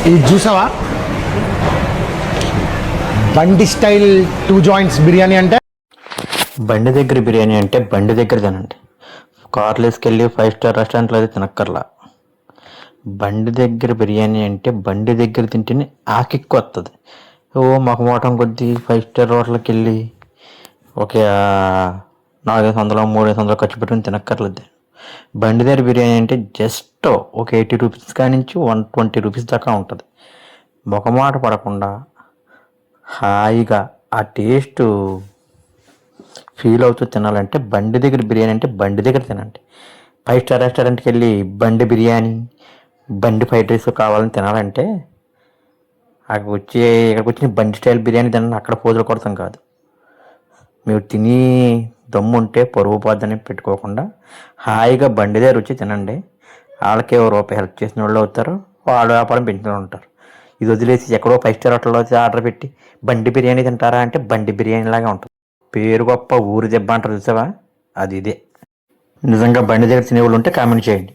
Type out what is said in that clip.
ఇది చూసావా బండి స్టైల్ 2 జాయింట్స్ బిర్యానీ అంటే బండి దగ్గర బిర్యానీ అంటే బండి దగ్గర తినండి. కార్లు వేసుకెళ్ళి 5 స్టార్ రెస్టారెంట్లో అయితే తినక్కర్లా. బండి దగ్గర బిర్యానీ అంటే బండి దగ్గర తింటేనే ఆకిక్కు వస్తుంది. మొహమాటం కొద్దీ 5 స్టార్ హోటల్కి వెళ్ళి ఒక 400 300 ఖర్చు పెట్టుకుని తినక్కర్లేదు. బండి దగ్గర బిర్యానీ అంటే జస్ట్ ఒక 80 రూపీస్ కాడి నుంచి 120 రూపీస్ దాకా ఉంటుంది. మొహమాట పడకుండా హాయిగా ఆ టేస్ట్ ఫీల్ అవుతూ తినాలంటే బండి దగ్గర బిర్యానీ అంటే బండి దగ్గర తినండి. 5 స్టార్ రెస్టారెంట్కి వెళ్ళి బండి బిర్యానీ, బండి ఫ్రైడ్ రైస్ కావాలని తినాలంటే ఇక్కడికి వచ్చి బండి స్టైల్ బిర్యానీ తినండి. అక్కడ పోజులు కొడతాం కాదు. మీరు తిని దమ్ము ఉంటే పరువు పోద్దని పెట్టుకోకుండా హాయిగా బండి దగ్గర వచ్చి తినండి. వాళ్ళకే రూపాయి హెల్ప్ చేసిన వాళ్ళు అవుతారు, వాళ్ళ వ్యాపారం పెంచుతూ ఉంటారు. ఇది వదిలేసి ఎక్కడో 5 స్టార్ హోటల్లో ఆర్డర్ పెట్టి బండి బిర్యానీ తింటారా అంటే బండి బిర్యానీ లాగా ఉంటుంది. పేరు గొప్ప ఊరు దెబ్బ అంటారు చూసావా, అది ఇదే. నిజంగా బండి దగ్గర తినేవాళ్ళు ఉంటే కామెంట్ చేయండి.